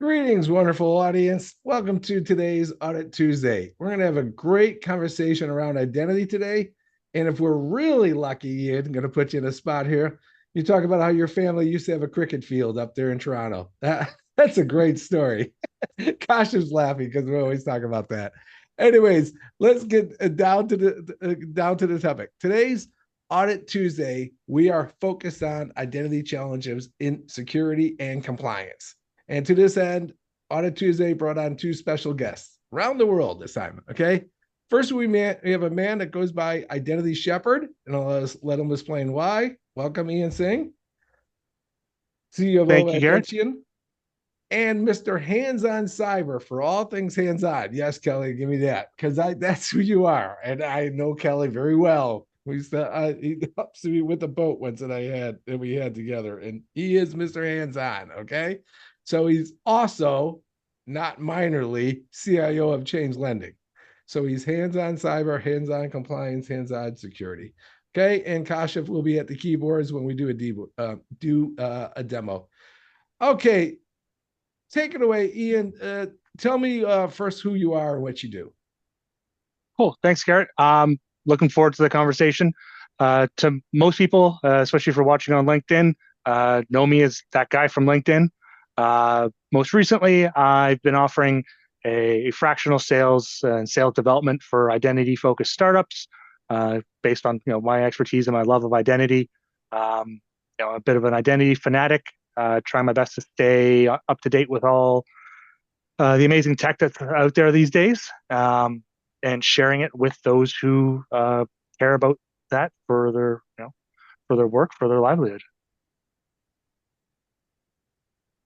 Greetings, wonderful audience. Welcome to today's Audit Tuesday. We're going to have a great conversation around identity today. And if we're really lucky, Ian, I'm going to put you in a spot here. You talk about how your family used to have a cricket field up there in Toronto. That's a great story. Kosh is laughing because we always talk about that. Anyways, let's get down to the topic. Today's Audit Tuesday, we are focused on identity challenges in security and compliance. And to this end, Audit Tuesday brought on two special guests around the world this time. Okay. First, we have a man that goes by Identity Shepherd, and I'll let him explain why. Welcome, Ian Singh, CEO of Thank you, Garrett. Ident-ian, and Mr. Hands-on Cyber for all things hands-on. Yes, Kelly, give me that because that's who you are, and I know Kelly very well. He helps me with the boat once that we had together, and he is Mr. Hands-on. Okay. So he's also not minorly CIO of Change Lending. So he's hands-on cyber, hands-on compliance, hands-on security. Okay, and Kashif will be at the keyboards when we do a demo. Okay, take it away, Ian. Tell me first who you are and what you do. Cool. Thanks, Garrett. Looking forward to the conversation. To most people, especially if you're watching on LinkedIn, know me as that guy from LinkedIn. Most recently, I've been offering a fractional sales and sales development for identity-focused startups, based on my expertise and my love of identity. A bit of an identity fanatic. Trying my best to stay up to date with all the amazing tech that's out there these days, and sharing it with those who care about that for their work, for their livelihood.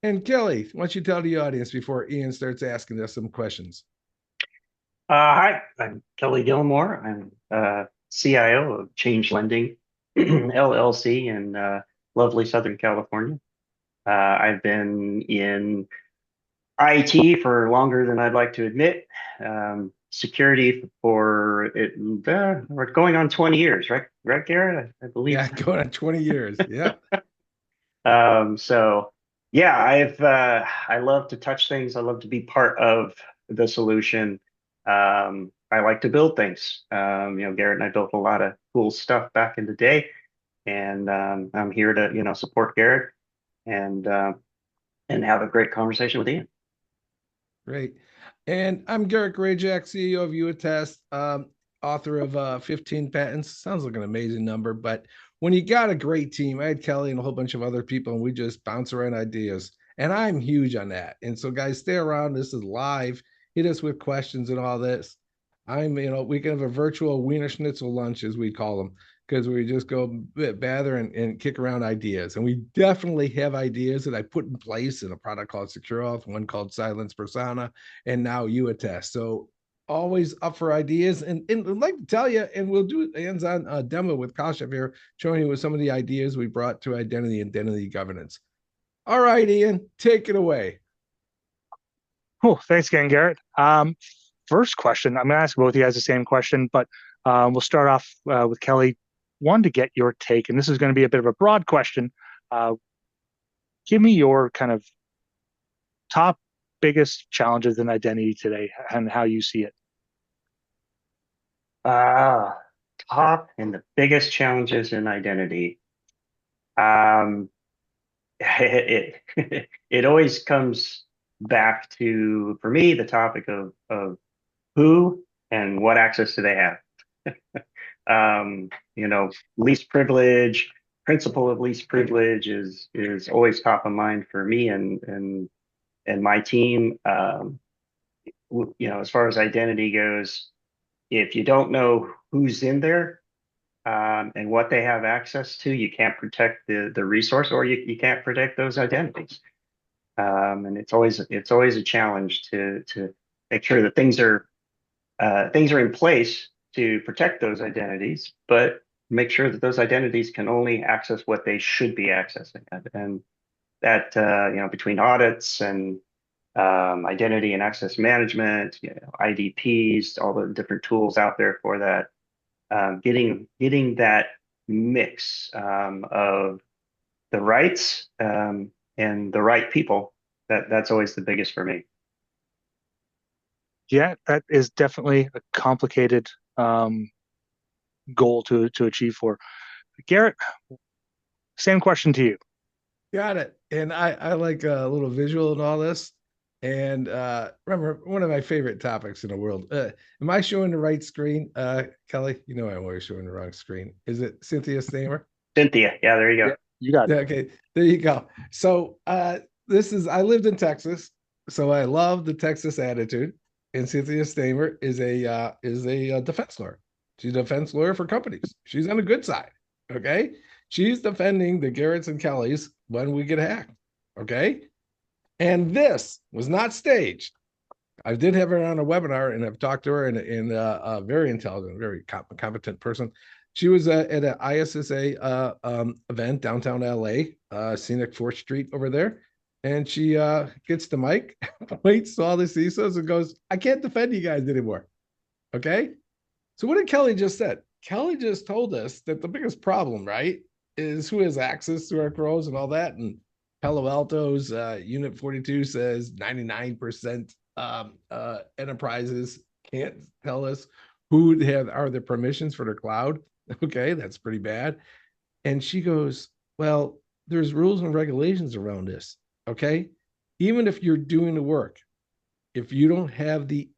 And Kelly, why don't you tell the audience before Ian starts asking us some questions? Hi, I'm Kelly Gilmore. I'm CIO of Change Lending LLC in lovely Southern California. I've been in IT for longer than I'd like to admit. Security for we're going on 20 years, right? Right, Garrett? I believe. Yeah, going on 20 years. Yeah. So yeah, I love to touch things. I love to be part of the solution. I like to build things. Garrett and I built a lot of cool stuff back in the day, and I'm here to support Garrett and have a great conversation with Ian. Great. And I'm Garrett Grayjack, CEO of YouAttest, author of 15 patents. Sounds like an amazing number, but when you got a great team, I had Kelly and a whole bunch of other people, and we just bounce around ideas. And I'm huge on that. And so, guys, stay around. This is live. Hit us with questions and all this. We can have a virtual Wiener Schnitzel lunch, as we call them, because we just go bather and kick around ideas. And we definitely have ideas that I put in place in a product called SecureAuth, one called Silence Persona, and now YouAttest. So always up for ideas. And I'd like to tell you, and we'll do a hands-on demo with Kasha here, showing you some of the ideas we brought to identity governance. All right, Ian, take it away. Cool. Thanks again, Garrett. First question, I'm going to ask both of you guys the same question, but we'll start off with Kelly. One, to get your take, and this is going to be a bit of a broad question. Give me your kind of top biggest challenges in identity today and how you see it. Top and the biggest challenges in identity. It always comes back to, for me, the topic of who and what access do they have. Least privilege, principle of least privilege is always top of mind for me and my team. As far as identity goes, if you don't know who's in there and what they have access to, you can't protect the resource, or you can't protect those identities. And it's always a challenge to make sure that things are in place to protect those identities, but make sure that those identities can only access what they should be accessing. And that, between audits and identity and access management, IDPs, all the different tools out there for that, getting that mix of the rights and the right people That's always the biggest for me. Yeah, that is definitely a complicated goal to achieve for. Garrett, same question to you. Got it. And I like a little visual and all this. And remember, one of my favorite topics in the world. Am I showing the right screen? Kelly, you know I'm always showing the wrong screen. Is it Cynthia Stamer? Cynthia, yeah, there you Yeah, go. you got Yeah, it. okay, there you go. So this is I lived in Texas, so I love the Texas attitude. And Cynthia Stamer is a defense lawyer. She's a defense lawyer for companies. She's on the good side. Okay. She's defending the Garretts and Kellys when we get hacked. Okay. And this was not staged. I did have her on a webinar and I've talked to her and a very intelligent, very competent person. She was at an ISSA event downtown LA, Scenic 4th Street over there. And she gets the mic, waits to all the CISOs and goes, I can't defend you guys anymore. Okay. So what did Kelly just said? Kelly just told us that the biggest problem, right, is who has access to our crows and all that. And Palo Alto's Unit 42 says 99% enterprises can't tell us who are the permissions for their cloud. Okay, that's pretty bad. And she goes, well, there's rules and regulations around this. Okay. Even if you're doing the work, if you don't have the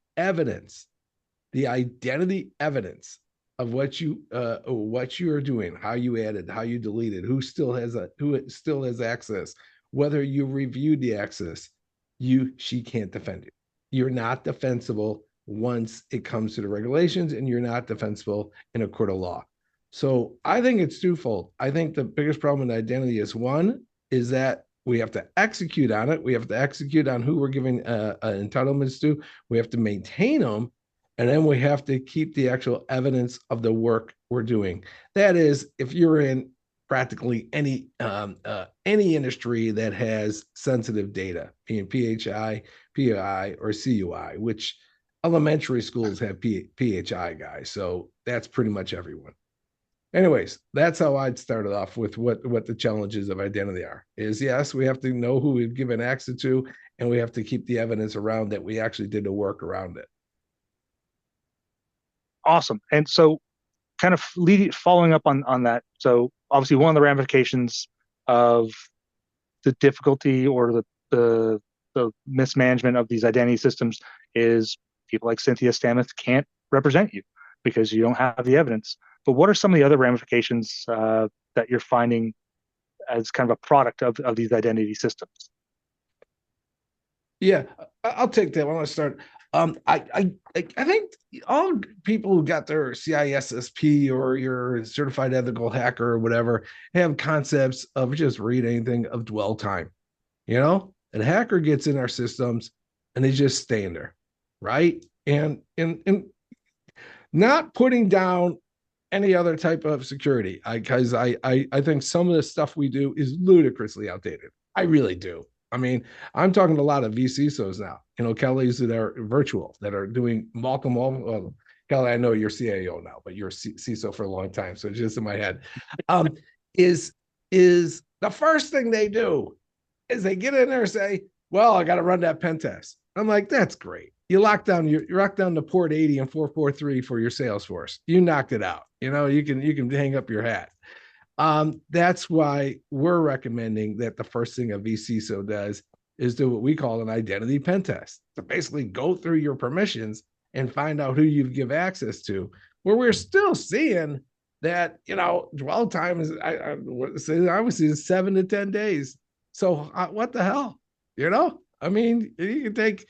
identity evidence of what you are doing, how you added, how you deleted, who still has access, whether you reviewed the access, she can't defend you. You're not defensible once it comes to the regulations, and you're not defensible in a court of law. So I think it's twofold. I think the biggest problem in identity is that we have to execute on it. We have to execute on who we're giving entitlements to. We have to maintain them, and then we have to keep the actual evidence of the work we're doing. That is, if you're in practically any industry that has sensitive data, being PHI, PI, or CUI, which elementary schools have PHI guys. So that's pretty much everyone. Anyways, that's how I'd start it off with what the challenges of identity are. Is yes, we have to know who we've given access to, and we have to keep the evidence around that we actually did the work around it. Awesome. And so, kind of following up on that. So, obviously, one of the ramifications of the difficulty or the mismanagement of these identity systems is people like Cynthia Stameth can't represent you because you don't have the evidence. But what are some of the other ramifications that you're finding as kind of a product of these identity systems? Yeah, I'll take that. I want to start. I think all people who got their CISSP or your certified ethical hacker or whatever have concepts of just read anything of dwell time. You know, and a hacker gets in our systems and they just stay in there, right? And not putting down any other type of security, because I think some of the stuff we do is ludicrously outdated. I really do. I mean, I'm talking to a lot of VCSOs now, Kelly's that are virtual, that are doing well, Kelly, I know you're CAO now, but you're CISO for a long time. So it's just in my head. Is the first thing they do is they get in there and say, well, I got to run that pen test. I'm like, that's great. You lock down the port 80 and 443 for your Salesforce. You knocked it out. You can hang up your hat. That's why we're recommending that the first thing a vCISO does is do what we call an identity pen test. So basically go through your permissions and find out who you give access to, where we're still seeing that, dwell time is, I would say 7 to 10 days. So what the hell, I mean, you can take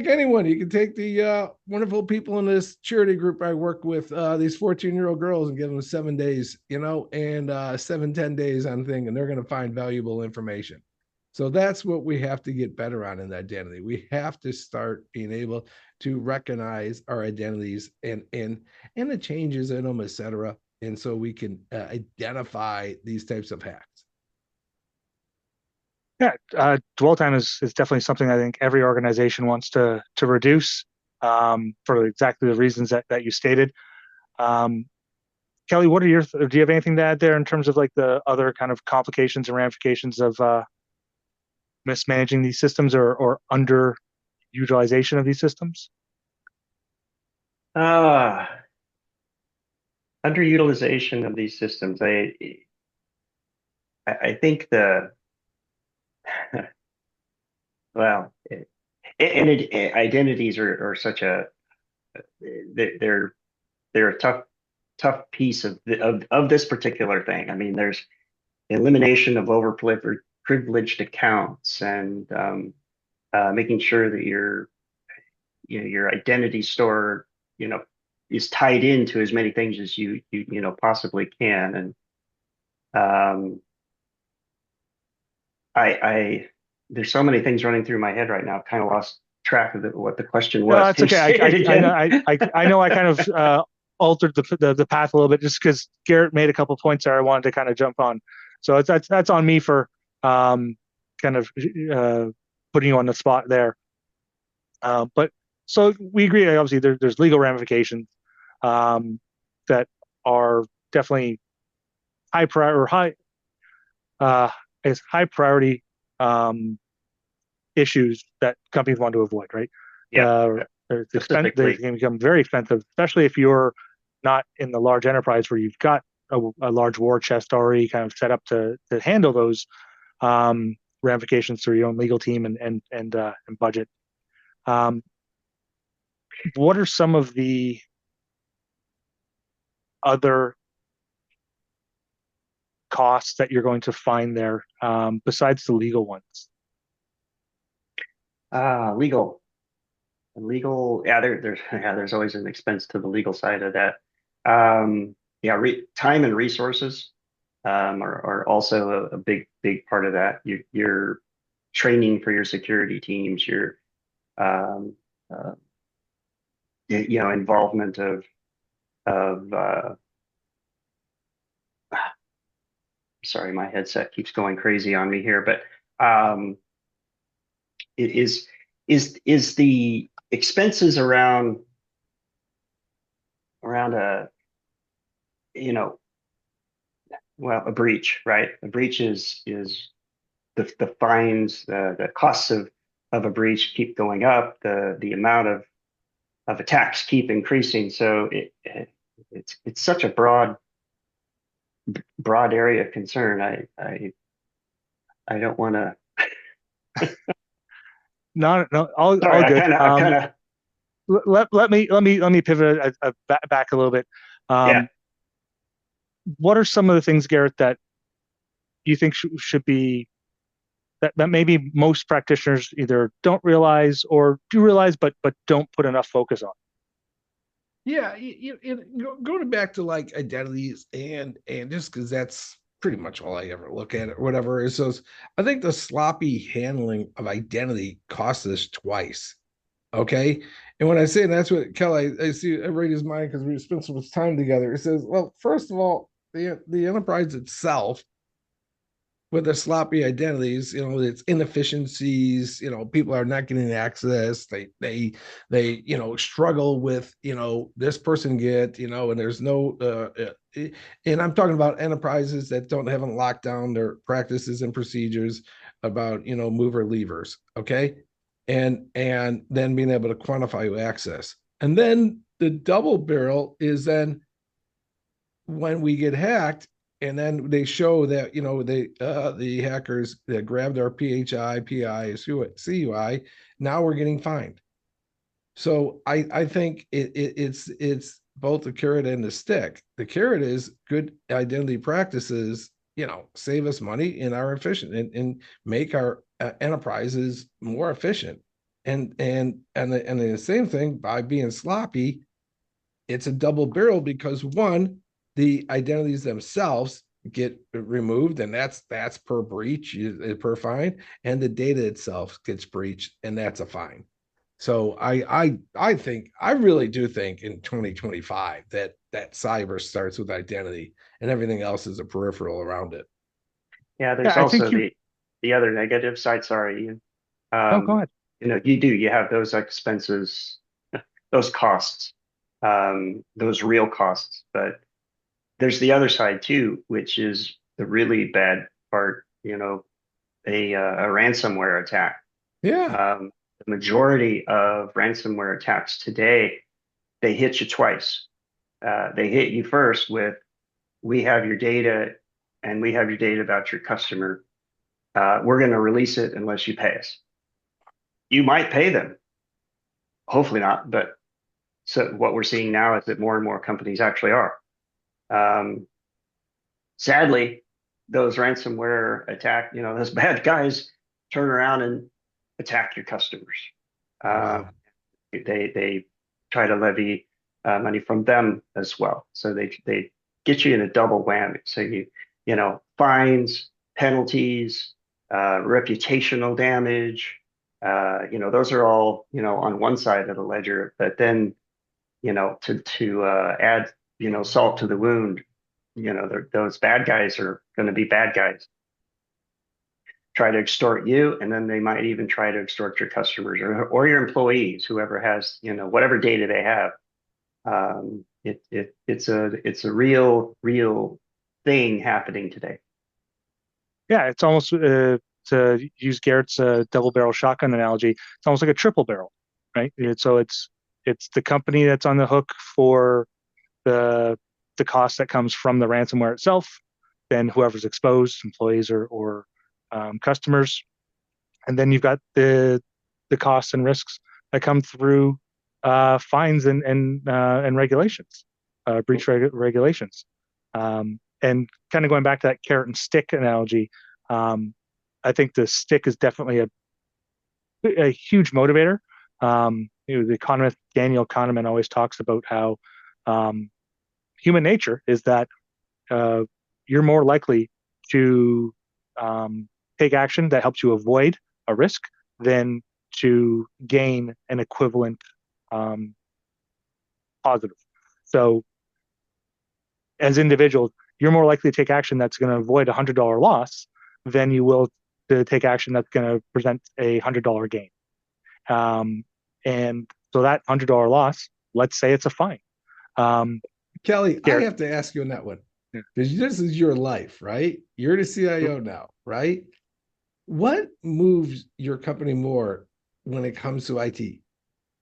anyone. You can take the wonderful people in this charity group I work with, these 14-year-old girls, and give them 7 days, and 7-10 days on thing, and they're going to find valuable information. So that's what we have to get better on in identity. We have to start being able to recognize our identities and the changes in them, et cetera. And so we can identify these types of hacks. Yeah, dwell time is definitely something I think every organization wants to reduce for exactly the reasons that you stated. Kelly, what are do you have anything to add there in terms of like the other kind of complications and ramifications of mismanaging these systems or underutilization of these systems? Underutilization of these systems. I think well, identities are such a they're a tough piece of this particular thing. I mean, there's elimination of overprivileged accounts and making sure that your identity store, is tied into as many things as you possibly can. And I there's so many things running through my head right now. I've kind of lost track of what the question was. No, that's okay. I know I kind of altered the path a little bit just because Garrett made a couple of points there I wanted to kind of jump on. So that's on me for kind of putting you on the spot there. But so we agree. Obviously, there's legal ramifications that are definitely high priority issues that companies want to avoid, right? Yeah, they can become very expensive, especially if you're not in the large enterprise where you've got a large war chest already kind of set up to handle those ramifications through your own legal team and budget. What are some of the other costs that you're going to find there besides the legal ones? Legal. Yeah, there's always an expense to the legal side of that. Yeah, time and resources are also a big part of that. Your training for your security teams, your involvement of sorry, my headset keeps going crazy on me here, but it is the expenses around a a breach, right? A breach is the fines, the costs of a breach keep going up, the amount of attacks keep increasing. So it's such a broad area of concern. I don't want to. No, all Sorry, good. I kind of. Let me pivot back a little bit. Yeah. What are some of the things, Garrett, that you think should be that maybe most practitioners either don't realize or do realize but don't put enough focus on? Yeah, going back to like identities and just because that's pretty much all I ever look at or whatever is those. I think the sloppy handling of identity cost us twice. Okay. And when I say that's what Kelly, I see I read his mind because we spent so much time together. It says, well, first of all, the enterprise itself with the sloppy identities, it's inefficiencies, people are not getting access. They struggle with, this person and there's no, and I'm talking about enterprises that haven't locked down their practices and procedures about, mover levers. Okay. And then being able to quantify access. And then the double barrel is then when we get hacked, and then they show that the hackers that grabbed our PHI, PI, CUI. Now we're getting fined. So I think it's both the carrot and the stick. The carrot is good identity practices. Save us money and are efficient and make our enterprises more efficient. And the same thing by being sloppy, it's a double barrel because one, the identities themselves get removed, and that's per breach, per fine, and the data itself gets breached, and that's a fine. So I really do think in 2025 that cyber starts with identity, and everything else is a peripheral around it. Yeah, there's also the other negative side. Sorry, Ian. No, go ahead. You have those expenses, those costs, those real costs, but there's the other side too, which is the really bad part. a ransomware attack. Yeah. The majority of ransomware attacks today, they hit you twice. They hit you first with, we have your data and we have your data about your customer. We're going to release it unless you pay us. You might pay them, hopefully not, but so what we're seeing now is that more and more companies actually are. Um, Sadly, those ransomware attack, those bad guys turn around and attack your customers. Uh, Wow. they try to levy money from them as well. So they get you in a double whammy. So fines, penalties, reputational damage. Those are all on one side of the ledger. But then to add salt to the wound, those bad guys are going to be bad guys. Try to extort you, and then they might even try to extort your customers or your employees, whoever has whatever data they have. It's a real thing happening today. Yeah, it's almost to use Garrett's double barrel shotgun analogy. It's almost like a triple barrel, right? So it's the company that's on the hook for the cost that comes from the ransomware itself, then whoever's exposed, employees or customers, and then you've got the costs and risks that come through fines and regulations, regulations. And kind of going back to that carrot and stick analogy, I think the stick is definitely a huge motivator. The economist Daniel Kahneman always talks about how human nature is that you're more likely to take action that helps you avoid a risk than to gain an equivalent positive. So as individuals, you're more likely to take action that's going to avoid a $100 loss than you will to take action that's going to present a $100 gain. And so that $100 loss, let's say it's a fine. Kelly, I Garrett. have to ask you on that one Yeah. because this is your life, right? You're the CIO now, right? What moves your company more when it comes to IT?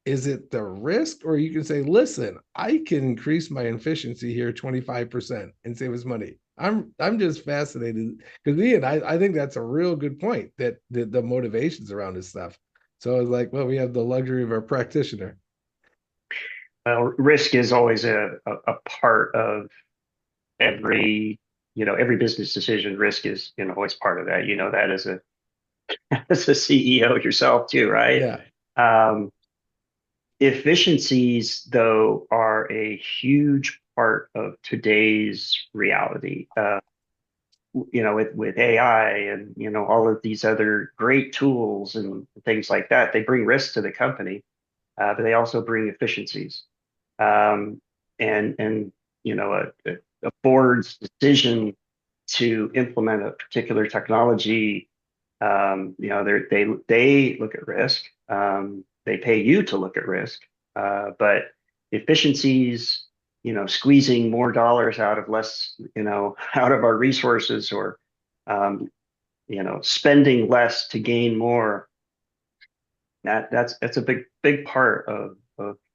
Is it the risk, or you can say, listen, I can increase my efficiency here 25% and save us money? I'm just fascinated because Ian, I think that's a real good point that the motivations around this stuff. So I was like, well, we have the luxury of our practitioner. Well, risk is always a part of every business decision. Risk is always part of that. That as a as a CEO yourself too, right? Yeah. Um, Efficiencies, though, are a huge part of today's reality. With AI and all of these other great tools and things like that, they bring risk to the company, but they also bring efficiencies. Um, and a board's decision to implement a particular technology, they look at risk. They pay you to look at risk, but efficiencies, squeezing more dollars out of less, out of our resources, or spending less to gain more. That's a big part of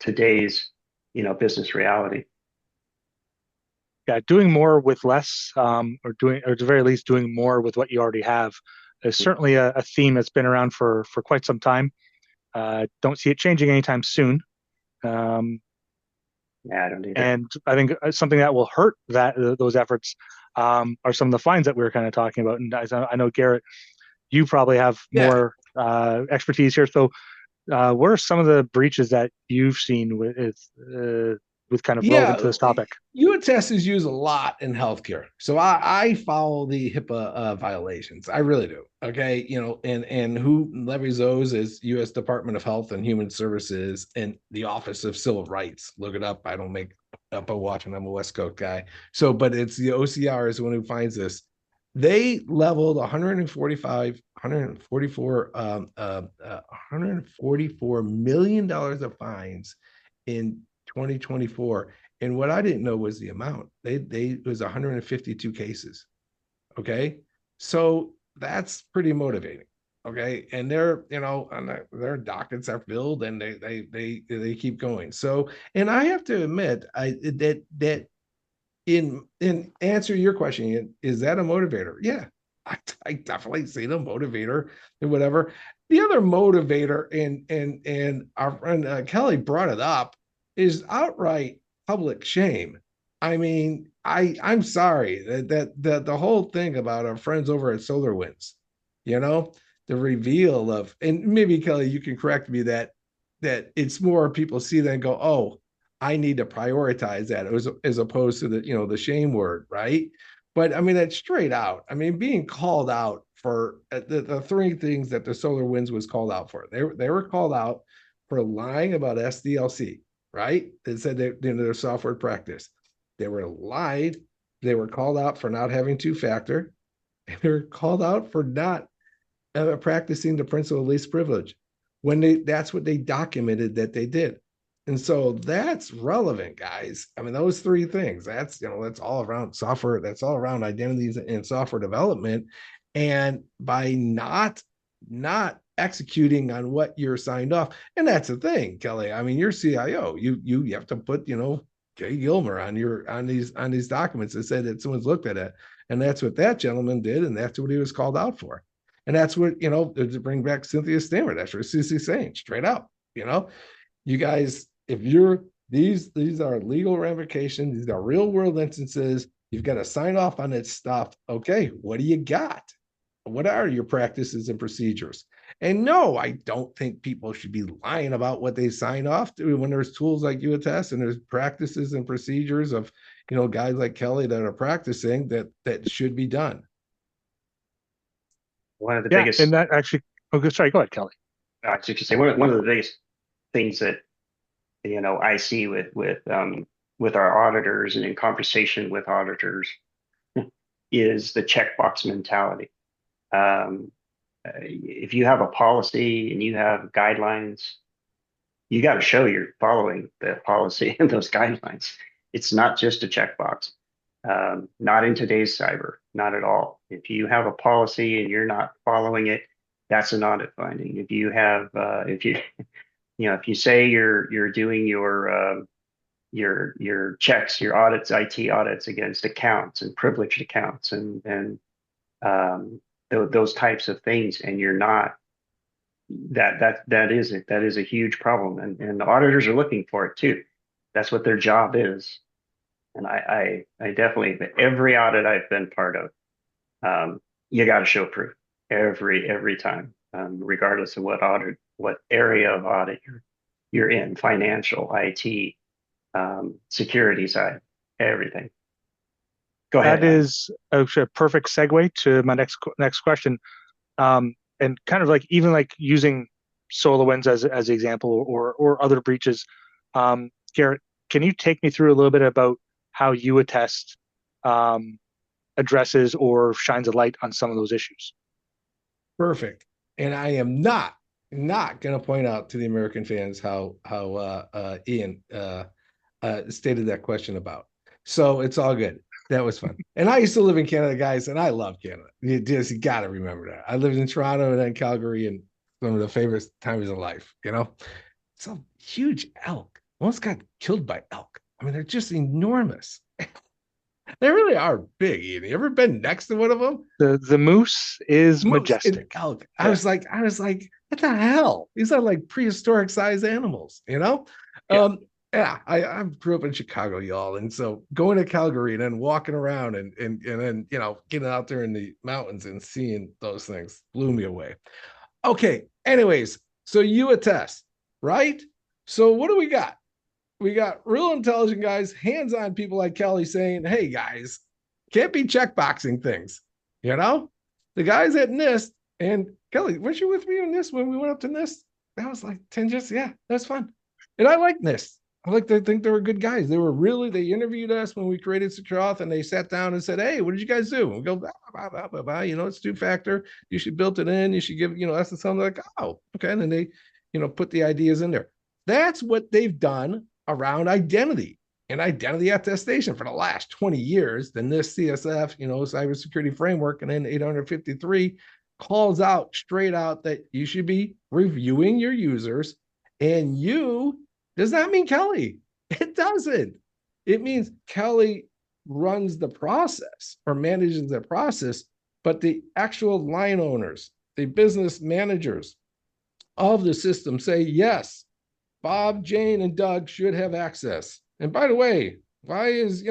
today's business reality. Yeah, doing more with less, or at the very least, doing more with what you already have is certainly a theme that's been around for quite some time. Don't see it changing anytime soon. Yeah, I don't either. And I think something that will hurt those efforts are some of the fines that we were kind of talking about. And I know, Garrett, you probably have Yeah. more expertise here. So what are some of the breaches that you've seen with kind of relevant to this topic? YouAttest is used a lot in healthcare. So I follow the HIPAA violations. I really do. Okay. And who levies those is U.S. Department of Health and Human Services and the Office of Civil Rights. Look it up. I don't make up a watch, and I'm a West Coast guy. So, but it's the OCR is the one who finds this. They leveled 144 million dollars of fines in 2024. And what I didn't know was the amount. It was 152 cases. Okay. So that's pretty motivating. Okay. And their, and their dockets are filled and they keep going. So, and I have to admit, that in answer to your question, is that a motivator? Yeah, I definitely see the motivator and whatever. The other motivator, and our friend Kelly brought it up, is outright public shame. I mean, I'm sorry that the whole thing about our friends over at SolarWinds, you know, the reveal of, and maybe Kelly, you can correct me, that it's more people see that and go, oh, I need to prioritize that as opposed to the shame word, right? But I mean, that's straight out. I mean, being called out for the three things that the SolarWinds was called out for. They were called out for lying about SDLC, right? They said they their software practice. They were lied. They were called out for not having two-factor, and they were called out for not practicing the principle of least privilege when that's what they documented that they did. And so that's relevant, guys. I mean, those three things, that's all around software, that's all around identities and software development. And by not executing on what you're signed off, and that's the thing, Kelly. I mean, you're CIO, you have to put, Kay Gilmer on these documents that said that someone's looked at it. And that's what that gentleman did, and that's what he was called out for. And that's what, to bring back Cynthia Stammer, that's what Cece's saying straight up, you guys, if you're, these are legal ramifications, these are real world instances, you've got to sign off on that stuff. Okay, what do you got? What are your practices and procedures? And no, I don't think people should be lying about what they sign off to when there's tools like YouAttest and there's practices and procedures of, guys like Kelly that are practicing that should be done. One of the Yeah, biggest, and that actually. Oh, sorry. Go ahead, Kelly. I should say one of the biggest things that I see with our auditors and in conversation with auditors is the checkbox mentality. If you have a policy and you have guidelines, you got to show you're following the policy and those guidelines. It's not just a checkbox. Not in today's cyber, not at all. If you have a policy and you're not following it, that's an audit finding. If you have, if you, if you say you're doing your checks, your audits, IT audits against accounts and privileged accounts and those types of things, and you're not, that is a huge problem, and the auditors are looking for it too. That's what their job is. And I definitely, every audit I've been part of, you got to show proof every time, regardless of what area of audit you're in, financial, IT, security side, everything. Go ahead. That is a perfect segue to my next question. And kind of like even like using SolarWinds as an example or other breaches. Garrett, can you take me through a little bit about how YouAttest addresses or shines a light on some of those issues? Perfect. And I am not going to point out to the American fans how Ian stated that question about. So it's all good. That was fun. And I used to live in Canada, guys, and I love Canada. You got to remember that. I lived in Toronto and then Calgary, and some of the favorite times of life, It's a huge elk. Almost got killed by elk. I mean, they're just enormous. They really are big. You ever been next to one of them? The moose is majestic. Elk. Yeah. I was like, what the hell? These are like prehistoric sized animals, Yeah. I grew up in Chicago, y'all. And so going to Calgary and then walking around and then, getting out there in the mountains and seeing those things blew me away. Okay. Anyways, so YouAttest, right? So what do we got? We got real intelligent guys, hands-on people like Kelly saying, hey guys, can't be checkboxing things. The guys at NIST, and Kelly, weren't you with me on this when we went up to NIST? That was like 10 years. Yeah, that's fun. And I like NIST. I think they were good guys. They interviewed us when we created SecureAuth, and they sat down and said, hey, what did you guys do? And we go, blah, blah, blah, blah, blah. It's two-factor. You should build it in. You should give, us something like, oh, okay. And then they, put the ideas in there. That's what they've done around identity and identity attestation for the last 20 years. Then this CSF, cybersecurity framework, and then 853 calls out straight out that you should be reviewing your users. And you does not mean Kelly. It doesn't. It means Kelly runs the process or manages the process, but the actual line owners, the business managers of the system say, yes, Bob, Jane, and Doug should have access. And by the way, why is,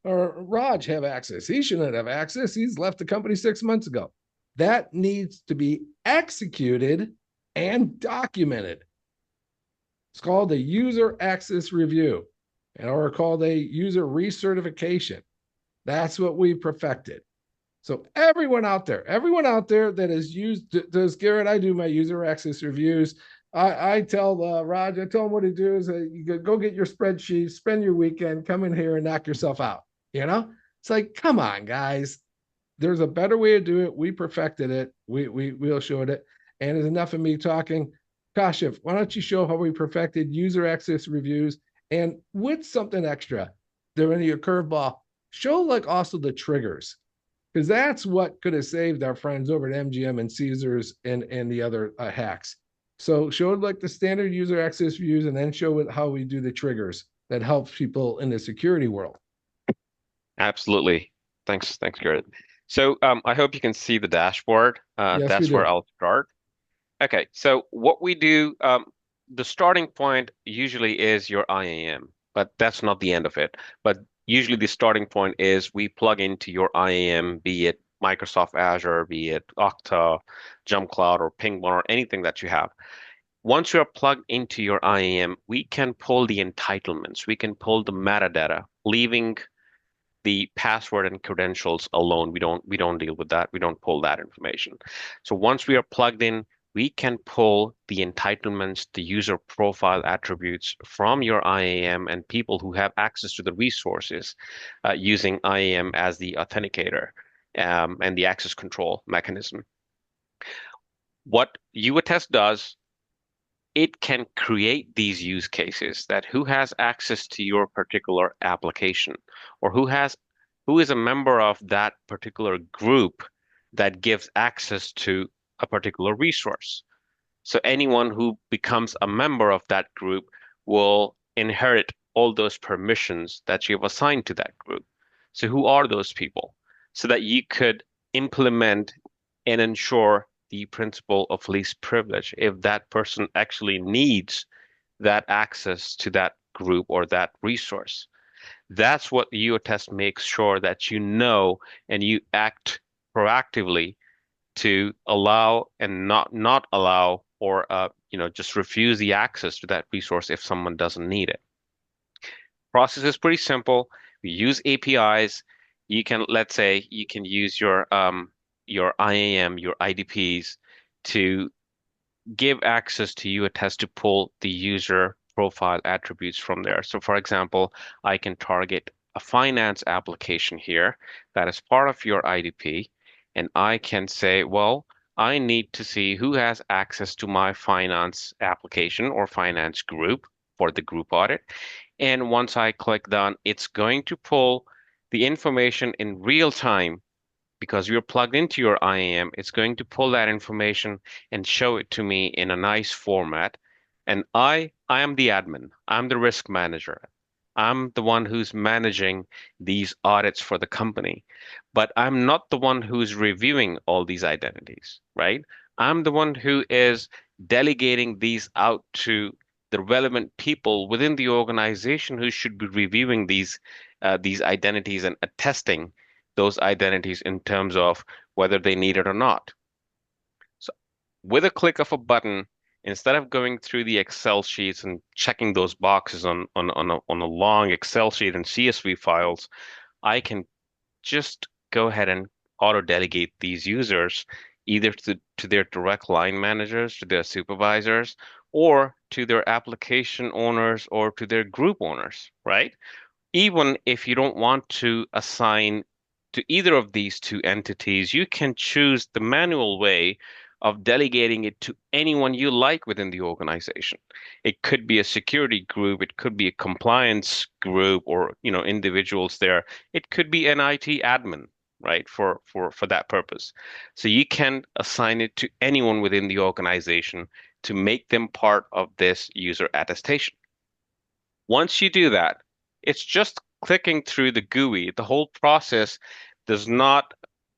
Raj have access? He shouldn't have access. He's left the company 6 months ago. That needs to be executed and documented. It's called a user access review, or called a user recertification. That's what we perfected. So everyone out there that has used, does Garrett, I do my user access reviews. I tell Raj, I tell him what to do is you go get your spreadsheet, spend your weekend, come in here and knock yourself out. It's like, come on, guys. There's a better way to do it. We perfected it. We'll show it. And it's enough of me talking. Kashif, why don't you show how we perfected user access reviews, and with something extra, they're in your curveball. Show also the triggers, because that's what could have saved our friends over at MGM and Caesars and the other hacks. So show the standard user access reviews, and then show how we do the triggers that help people in the security world. Absolutely. Thanks, Garrett. So I hope you can see the dashboard. Yes, that's where I'll start. Okay, so what we do, the starting point usually is your IAM, but that's not the end of it. But usually the starting point is we plug into your IAM, be it Microsoft Azure, be it Okta, Jump Cloud, or Ping1, or anything that you have. Once you're plugged into your IAM, we can pull the entitlements, we can pull the metadata, leaving the password and credentials alone. We don't deal with that. We don't pull that information. So once we are plugged in, we can pull the entitlements, the user profile attributes from your IAM and people who have access to the resources using IAM as the authenticator and the access control mechanism. What YouAttest does, it can create these use cases that who has access to your particular application, or who is a member of that particular group that gives access to a particular resource. So anyone who becomes a member of that group will inherit all those permissions that you have assigned to that group. So who are those people? So that you could implement and ensure the principle of least privilege if that person actually needs that access to that group or that resource. That's what YouAttest makes sure that you know and you act proactively to allow and not allow, or just refuse the access to that resource if someone doesn't need it. Process is pretty simple. We use APIs. Let's say you can use your IAM, your IDPs, to give access to YouAttest to pull the user profile attributes from there. So for example, I can target a finance application here that is part of your IDP, and I can say, well, I need to see who has access to my finance application or finance group for the group audit. And once I click done, it's going to pull the information in real time. Because you're plugged into your IAM, it's going to pull that information and show it to me in a nice format. And I am the admin. I'm the risk manager. I'm the one who's managing these audits for the company. But I'm not the one who's reviewing all these identities, right? I'm the one who is delegating these out to the relevant people within the organization who should be reviewing these identities and attesting those identities in terms of whether they need it or not. So with a click of a button, instead of going through the Excel sheets and checking those boxes on a long Excel sheet and CSV files, I can just go ahead and auto delegate these users either to their direct line managers, to their supervisors, or to their application owners or to their group owners, right? Even if you don't want to assign to either of these two entities, you can choose the manual way of delegating it to anyone you like within the organization. It could be a security group, it could be a compliance group, or individuals there. It could be an IT admin, right? For that purpose. So you can assign it to anyone within the organization to make them part of this user attestation. Once you do that, it's just clicking through the GUI. The whole process does not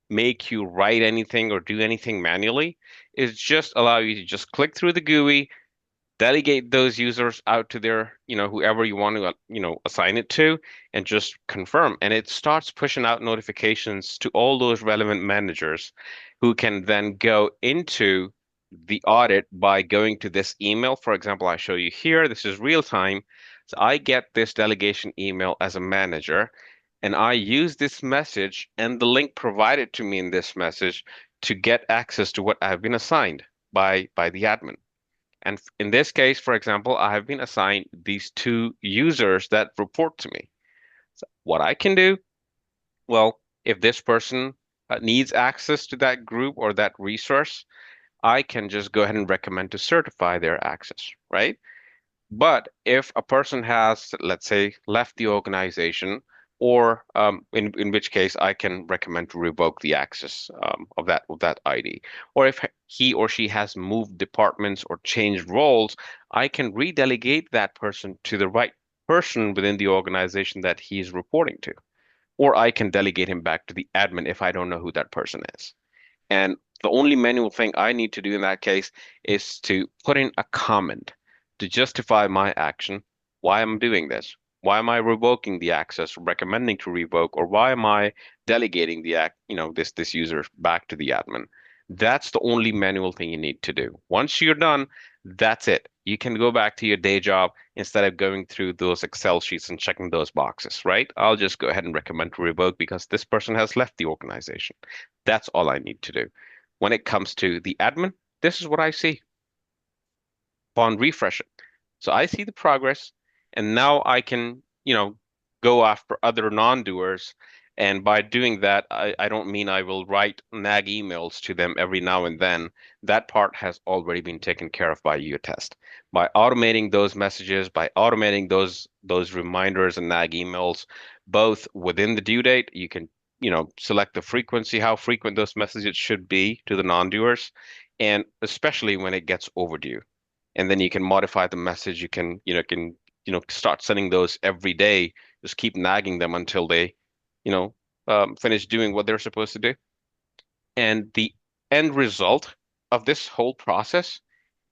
make you write anything or do anything manually. It's just allow you to just click through the GUI, delegate those users out to their, whoever you want to, assign it to, and just confirm. And it starts pushing out notifications to all those relevant managers who can then go into the audit by going to this email. For example, I show you here, this is real time. So I get this delegation email as a manager, and I use this message and the link provided to me in this message to get access to what I've been assigned by the admin. And in this case, for example, I have been assigned these two users that report to me. So what I can do, well, if this person needs access to that group or that resource, I can just go ahead and recommend to certify their access, right? But if a person has, let's say, left the organization, or in which case I can recommend to revoke the access of that ID. Or if he or she has moved departments or changed roles, I can redelegate that person to the right person within the organization that he's reporting to. Or I can delegate him back to the admin if I don't know who that person is. And the only manual thing I need to do in that case is to put in a comment to justify my action, why I'm doing this, why am I revoking the access, recommending to revoke, or why am I delegating this user back to the admin. That's the only manual thing you need to do. Once you're done, that's it. You can go back to your day job instead of going through those Excel sheets and checking those boxes, right? I'll just go ahead and recommend to revoke because this person has left the organization. That's all I need to do. When it comes to the admin, this is what I see upon refreshing. So I see the progress, and now I can, go after other non-doers. And by doing that, I don't mean I will write nag emails to them every now and then. That part has already been taken care of by YouAttest. By automating those messages, by automating those reminders and nag emails, both within the due date, you can, select the frequency, how frequent those messages should be to the non-doers, and especially when it gets overdue. And then you can modify the message. You can, start sending those every day. Just keep nagging them until they, finish doing what they're supposed to do. And the end result of this whole process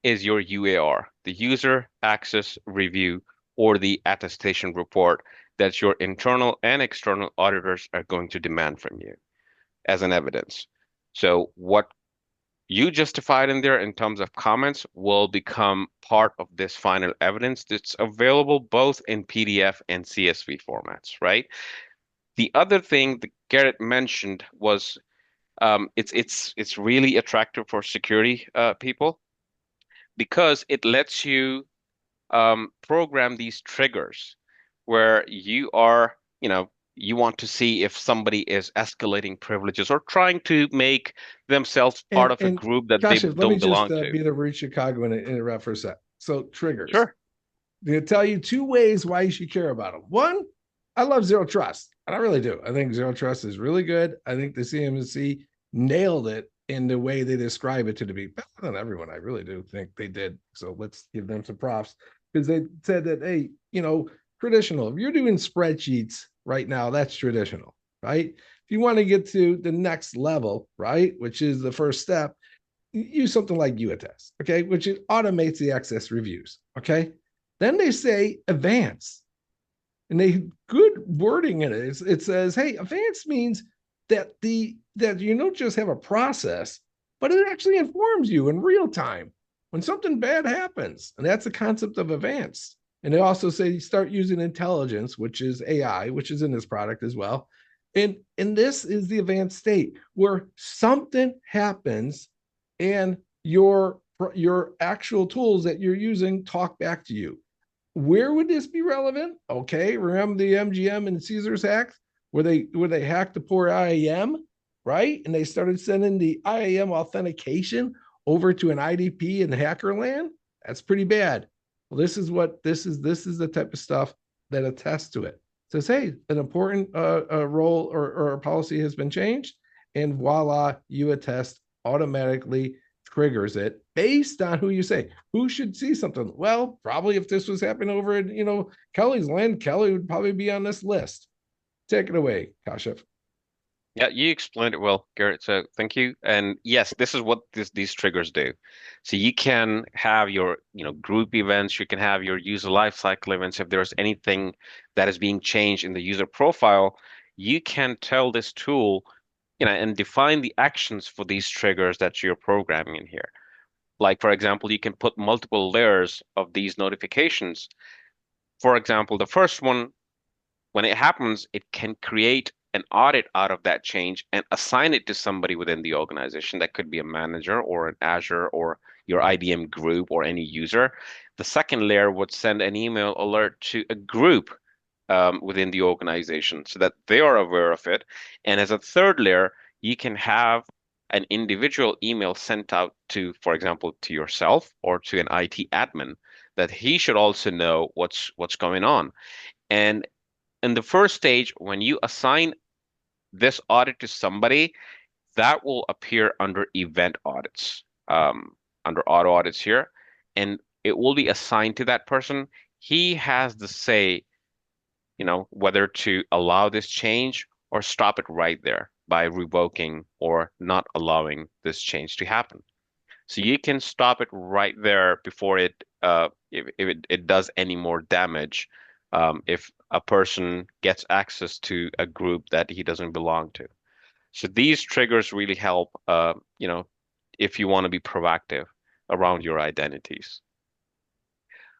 is your UAR, the user access review, or the attestation report that your internal and external auditors are going to demand from you as an evidence. So what you justified in there in terms of comments will become part of this final evidence that's available both in PDF and CSV formats, right? The other thing that Garrett mentioned was it's really attractive for security people because it lets you program these triggers where you are, you want to see if somebody is escalating privileges or trying to make themselves part of a group that they Kashif, let me don't just belong to. be the Reach Chicago and interrupt for a sec. So triggers. Sure. They tell you two ways why you should care about them. One, I love zero trust, and I really do. I think zero trust is really good. I think the CMC nailed it in the way they describe it to be better than everyone. I really do think they did. So let's give them some props because they said that, hey, traditional. If you're doing spreadsheets right now, that's traditional, right? If you want to get to the next level, right, which is the first step, use something like YouAttest, okay, which it automates the access reviews, okay? Then they say advance, and they good wording in it. It says, hey, advance means that that you don't just have a process, but it actually informs you in real time when something bad happens, and that's the concept of advance. And they also say you start using intelligence, which is AI, which is in this product as well. And this is the advanced state where something happens and your actual tools that you're using talk back to you. Where would this be relevant? Okay, remember the MGM and Caesars hack where they hacked the poor IAM, right? And they started sending the IAM authentication over to an IDP in hacker land, that's pretty bad. Well, this is the type of stuff that attests to it. It says, hey, an important role or policy has been changed, and voila, YouAttest automatically triggers it based on who you say. Who should see something? Well, probably if this was happening over in, Kelly's land, Kelly would probably be on this list. Take it away, Kashif. Yeah, you explained it well, Garrett. So thank you. And yes, this is what these triggers do. So you can have your, group events. You can have your user lifecycle events. If there's anything that is being changed in the user profile, you can tell this tool, and define the actions for these triggers that you're programming in here. Like, for example, you can put multiple layers of these notifications. For example, the first one, when it happens, it can create an audit out of that change and assign it to somebody within the organization. That could be a manager or an Azure or your IDM group or any user. The second layer would send an email alert to a group within the organization so that they are aware of it. And as a third layer, you can have an individual email sent out to, for example, to yourself or to an IT admin that he should also know what's going on. And in the first stage, when you assign this audit to somebody, that will appear under event audits, under auto audits here, and it will be assigned to that person. He has the say, whether to allow this change or stop it right there by revoking or not allowing this change to happen. So you can stop it right there before if it does any more damage, if a person gets access to a group that he doesn't belong to. So these triggers really help, if you want to be proactive around your identities.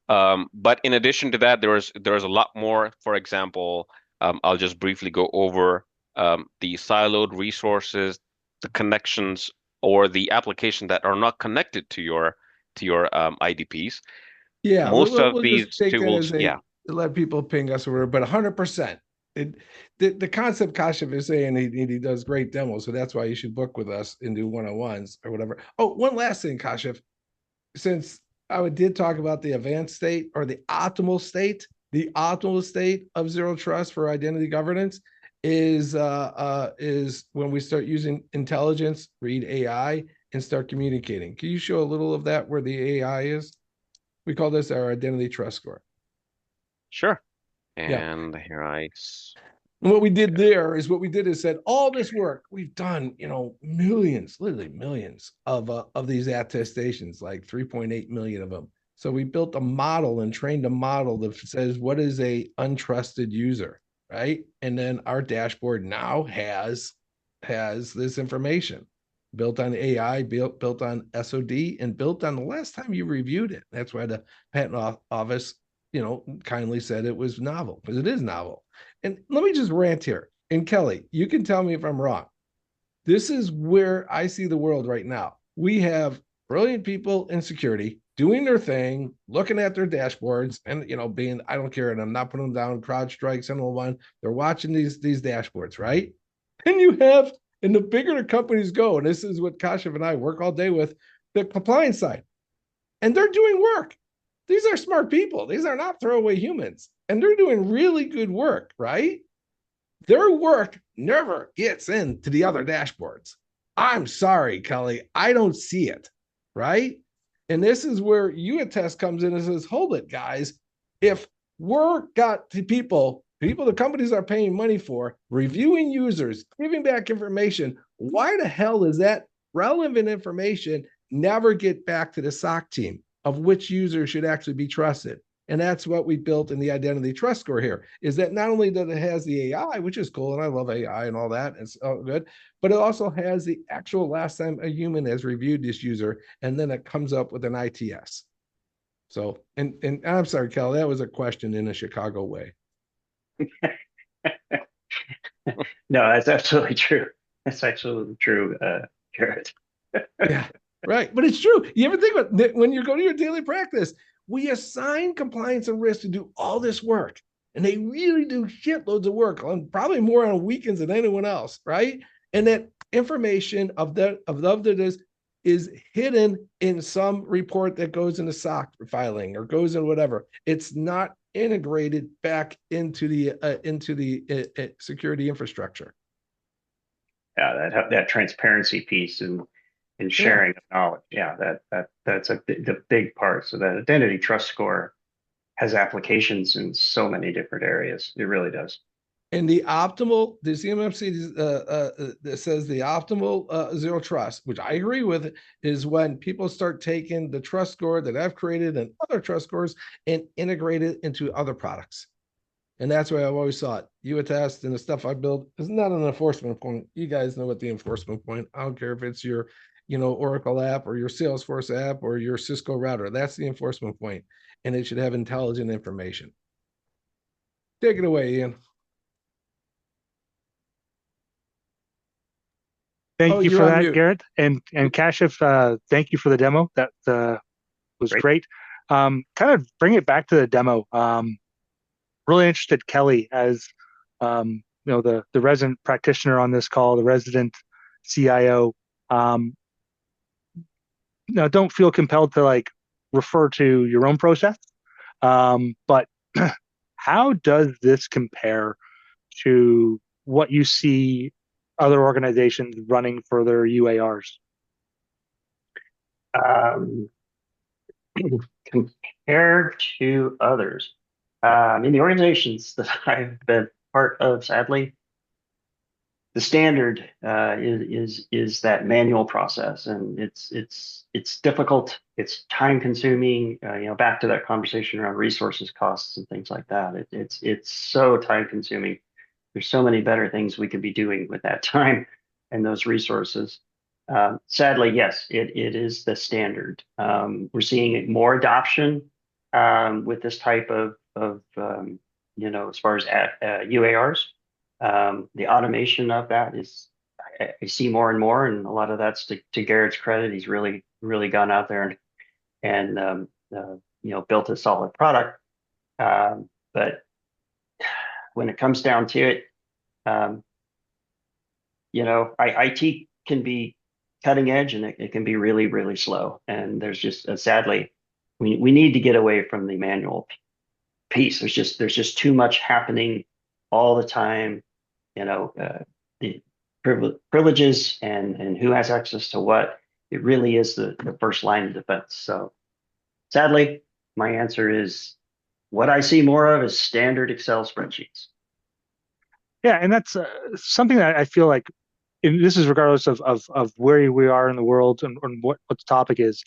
But in addition to that, there's a lot more. For example, I'll just briefly go over the siloed resources, the connections, or the application that are not connected to your IDPs. Yeah, Most of we'll these just take that tools, as yeah, let people ping us or whatever, but 100%. The concept Kashif is saying he does great demos, so that's why you should book with us and do one-on-ones or whatever. Oh, one last thing, Kashif. Since did talk about the advanced state or the optimal state of zero trust for identity governance is when we start using intelligence, read AI, and start communicating. Can you show a little of that where the AI is? We call this our identity trust score. sure. Yeah. And here And what we did there is said all this work we've done, millions, literally millions of these attestations, like 3.8 million of them. So we built a model and trained a model that says what is a untrusted user, right? And then our dashboard now has this information built on AI, built on SOD, and built on the last time you reviewed it. That's why the patent office, kindly said it was novel, because it is novel. And let me just rant here. And Kelly, you can tell me if I'm wrong. This is where I see the world right now. We have brilliant people in security doing their thing, looking at their dashboards, and being, I don't care, and I'm not putting them down, CrowdStrike, SentinelOne. They're watching these dashboards, right? And you have, and the bigger the companies go, and this is what Kashif and I work all day with, the compliance side. And they're doing work. These are smart people. These are not throwaway humans. And they're doing really good work, right? Their work never gets into the other dashboards. I'm sorry, Kelly. I don't see it, right? And this is where YouAttest comes in and says, hold it, guys. If we're got the people the companies are paying money for, reviewing users, giving back information, why the hell is that relevant information never get back to the SOC team of which user should actually be trusted? And that's what we built in the identity trust score here, is that not only that it has the AI, which is cool, and I love AI and all that, it's all good, but it also has the actual last time a human has reviewed this user, and then it comes up with an ITS. So, and I'm sorry, Kel, that was a question in a Chicago way. No, that's absolutely true. That's absolutely true, Garrett. Yeah, right. But it's true. You ever think about that when you go to your daily practice? We assign compliance and risk to do all this work, and they really do shitloads of work, on probably more on weekends than anyone else, right? And that information of that is is hidden in some report that goes into SOC filing or goes in whatever. It's not integrated back into the security infrastructure. Yeah, that transparency piece and sharing of knowledge. Yeah, that's the big part. So that identity trust score has applications in so many different areas. It really does. And the CMMC that says the optimal zero trust, which I agree with, is when people start taking the trust score that I've created and other trust scores and integrate it into other products. And that's why I've always thought YouAttest and the stuff I build is not an enforcement point. You guys know what the enforcement point. I don't care if it's your, Oracle app or your Salesforce app or your Cisco router. That's the enforcement point, and it should have intelligent information. Take it away, Ian. Thank you for that, mute. Garrett. And Kashif, thank you for the demo. That was great. Kind of bring it back to the demo. Really interested, Kelly, as the resident practitioner on this call, the resident CIO. Now, don't feel compelled to refer to your own process, but how does this compare to what you see other organizations running for their UARs? Compared to others, in the organizations that I've been part of, sadly, the standard is that manual process, and it's difficult. It's time consuming. Back to that conversation around resources, costs, and things like that. It's so time consuming. There's so many better things we could be doing with that time and those resources. Sadly, yes, it is the standard. We're seeing more adoption with this type of as far as UARs. The automation of that is, I see more and more, and a lot of that's to Garrett's credit. He's really gone out there and built a solid product. But when it comes down to it, IT can be cutting edge, and it can be really slow. And there's just sadly, we need to get away from the manual piece. There's just too much happening all the time. The privileges and who has access to what. It really is the first line of defense. So sadly, my answer is what I see more of is standard Excel spreadsheets. Yeah, and that's something that I feel like, and this is regardless of where we are in the world and what the topic is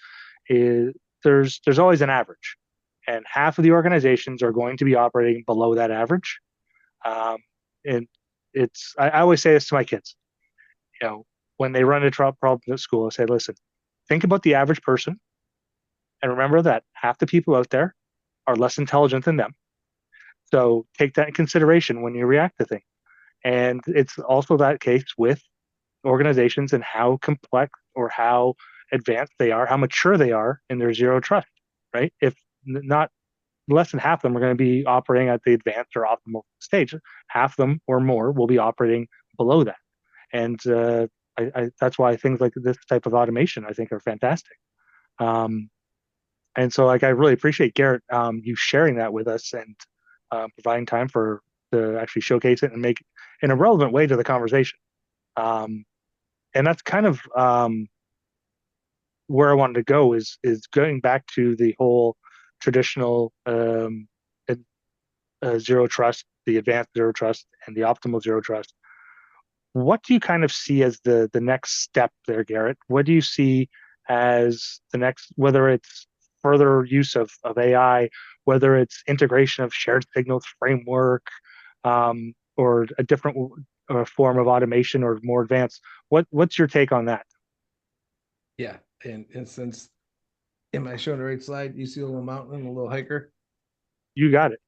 there's always an average, and half of the organizations are going to be operating below that average. And I always say this to my kids, when they run into problems at school, I say, listen, think about the average person, and remember that half the people out there are less intelligent than them. So take that in consideration when you react to things. And it's also that case with organizations and how complex or how advanced they are, how mature they are in their zero trust, right? If not less than half of them are going to be operating at the advanced or optimal stage, half of them or more will be operating below that. And that's why things like this type of automation, I think, are fantastic. And so I really appreciate, Garrett, you sharing that with us and providing time to actually showcase it and make it in a relevant way to the conversation. And that's kind of where I wanted to go is going back to the whole traditional zero trust, the advanced zero trust, and the optimal zero trust. What do you kind of see as the next step there, Garrett? What do you see as the next, whether it's further use of AI, whether it's integration of shared signals framework, or a different form of automation or more advanced? What's your take on that? Yeah, and since am I showing the right slide? You see a little mountain and a little hiker? You got it.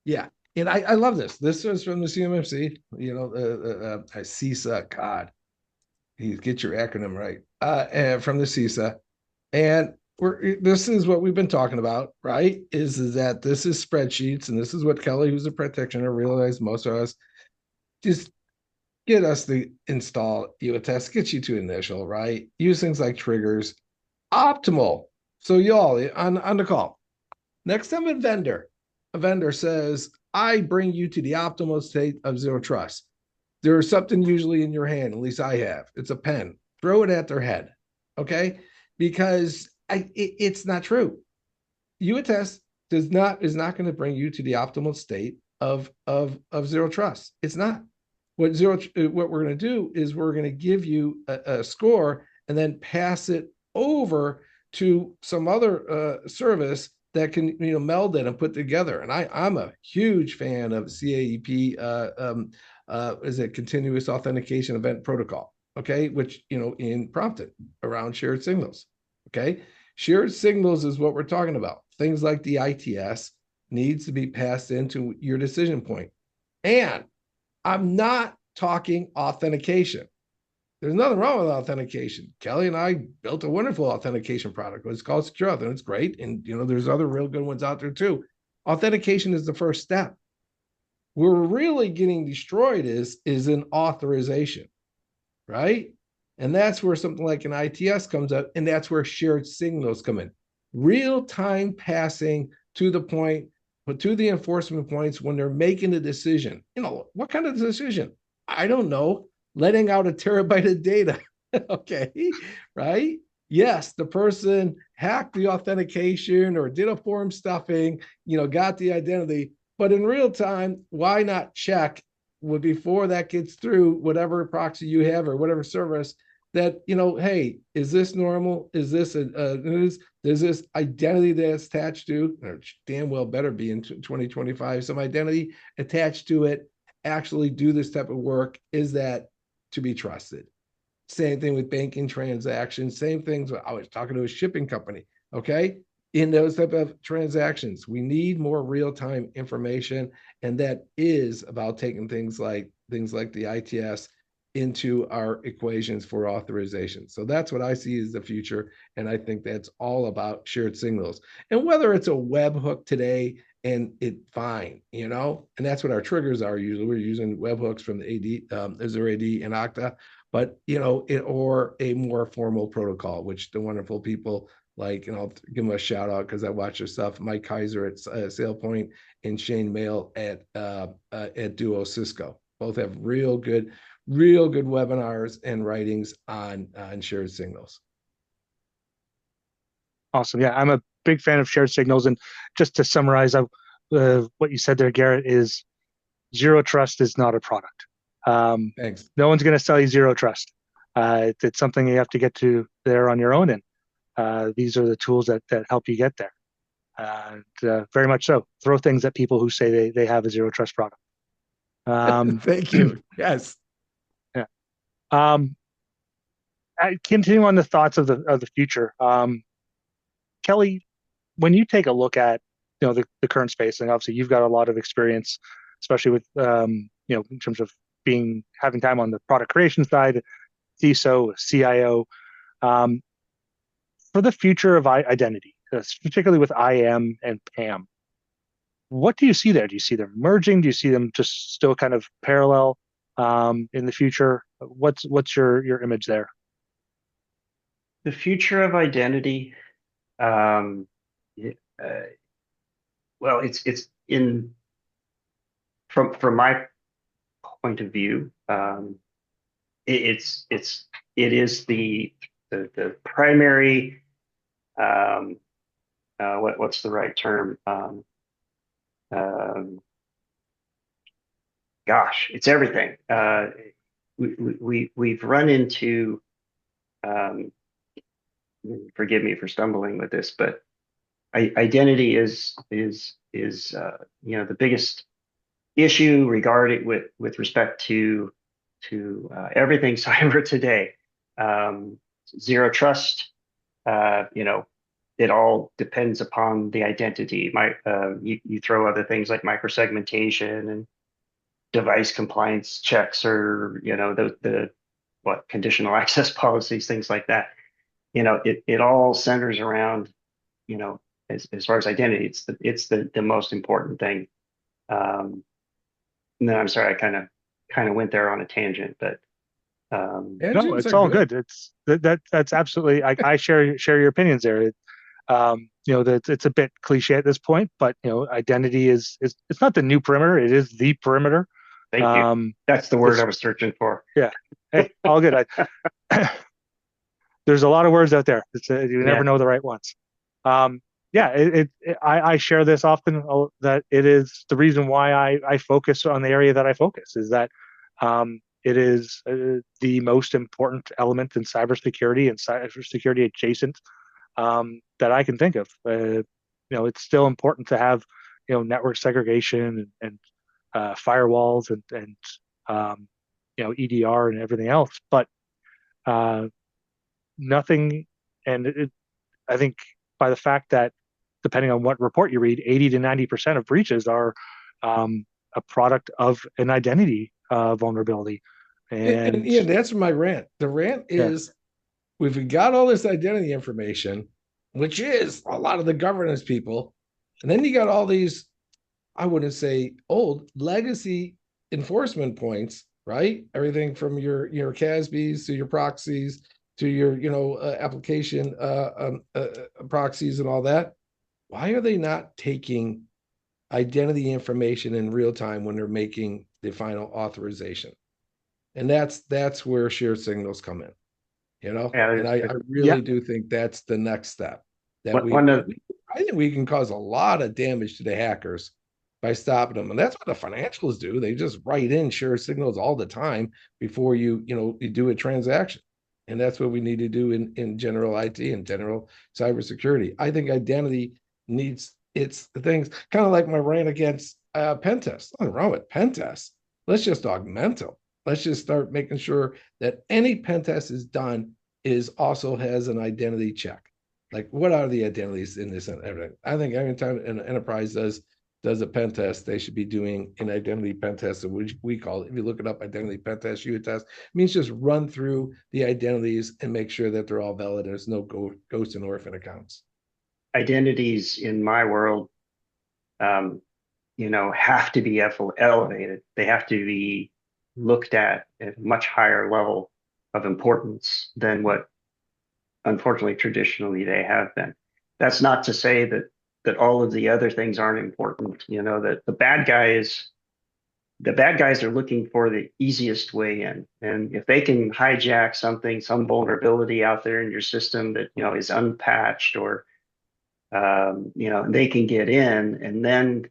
Yeah, and I love this. This is from the CMMC. CISA. God, you get your acronym right. And from the CISA, and this is what we've been talking about, right? Is that this is spreadsheets, and this is what Kelly, who's a practitioner, realized most of us just get us to install YouAttest, get you to initial, right? Use things like triggers. Optimal. So y'all on the call. Next time a vendor says, I bring you to the optimal state of zero trust. There's something usually in your hand, at least I have. It's a pen. Throw it at their head. Okay? Because it's not true. YouAttest is not going to bring you to the optimal state of zero trust. It's not. What we're going to do is we're going to give you a score and then pass it over to some other service that can meld it and put together. And I'm a huge fan of CAEP. Is it continuous authentication event protocol? Okay, which in prompted around shared signals. Okay, shared signals is what we're talking about. Things like the ITS needs to be passed into your decision point. And I'm not talking authentication. There's nothing wrong with authentication. Kelly and I built a wonderful authentication product. It's called Secure Auth, and it's great. And there's other real good ones out there too. Authentication is the first step. Where we're really getting destroyed is in authorization, right? And that's where something like an ITS comes up, and that's where shared signals come in. Real-time passing to the point, but to the enforcement points when they're making a decision. What kind of decision? I don't know. Letting out a terabyte of data. Okay, right? Yes, the person hacked the authentication or did a form stuffing, got the identity, but in real time, why not check before that gets through whatever proxy you have or whatever service that, hey, is this normal? Is this is this identity that's attached to, or damn well better be in 2025, some identity attached to it, actually do this type of work? Is that to be trusted? Same thing with banking transactions. Same things. I was talking to a shipping company. Okay. In those type of transactions, we need more real-time information. And that is about taking things like the ITS into our equations for authorization. So that's what I see as the future. And I think that's all about shared signals. And whether it's a webhook today and fine, and that's what our triggers are usually. We're using webhooks from the Azure AD and Okta, but or a more formal protocol, which the wonderful people like, and I'll give them a shout out because I watch their stuff. Mike Kaiser at SailPoint and Shane Mail at Duo Cisco. Both have real good webinars and writings on shared signals. Awesome. Yeah, I'm a big fan of shared signals. And just to summarize what you said there, Garrett, is zero trust is not a product. Thanks. No one's going to sell you zero trust. It's something you have to get to there on your own. And these are the tools that help you get there. Very much so. Throw things at people who say they have a zero trust product. Thank you. Yes. Yeah. Continuing on the thoughts of the future, Kelly, when you take a look at the current space, and obviously you've got a lot of experience, especially with in terms of having time on the product creation side, CISO, CIO, for the future of identity, particularly with IAM and PAM. What do you see there? Do you see them merging? Do you see them just still kind of parallel in the future? What's your image there? The future of identity, well, it's in from my point of view, it is the primary, what's the right term? Gosh, it's everything. We've run into, forgive me for stumbling with this, but identity is the biggest issue regarding with respect to everything cyber today. Zero trust, it all depends upon the identity. You throw other things like microsegmentation and device compliance checks, or the conditional access policies, things like that. It all centers around, as far as identity, it's the most important thing. And then I'm sorry, I kind of kind of went there on a tangent, but No, Engines it's are all good. good. It's that's absolutely. I share your opinions there. That it's a bit cliche at this point, but identity is it's not the new perimeter. It is the perimeter. thank you. Um, That's the word this I was searching for. Yeah. Hey, all good. There's a lot of words out there. You never Yeah. know the right ones. Yeah, I share this often, that it is the reason why I focus on the area that I focus, is that it is the most important element in cybersecurity and cybersecurity adjacent that I can think of. It's still important to have network segregation and firewalls and EDR and everything else, but uh, nothing. And I think by the fact that, depending on what report you read, 80 to 90% of breaches are a product of an identity vulnerability. And And yeah, that's my rant. The rant yeah, is we've got all this identity information, which is a lot of the governance people. And then you got all these, I wouldn't say old legacy enforcement points, right? Everything from your CASBs to your proxies to your application proxies and all that. Why are they not taking identity information in real time when they're making the final authorization? And that's where shared signals come in, Yeah. and I yeah, really do think that's the next step, that One of I think we can cause a lot of damage to the hackers by stopping them. And that's what the financials do. They just write in shared signals all the time before you do a transaction. And that's what we need to do in general IT and general cybersecurity. I think identity needs its things, kind of like my rant against pen tests. Nothing wrong with pen tests. Let's just augment them. Let's just start making sure that any pen test is done is also has an identity check. Like, what are the identities in this and everything? I think every time an enterprise does a pen test, they should be doing an identity pen test, which we call it. If you look it up, identity pen test, YouAttest, means just run through the identities and make sure that they're all valid. There's no ghost and orphan accounts. identities in my world, um, have to be elevated. They have to be looked at a much higher level of importance than what, unfortunately, traditionally they have been. That's not to say that all of the other things aren't important. That the bad guys are looking for the easiest way in. And if they can hijack some vulnerability out there in your system that is unpatched, or they can get in, and then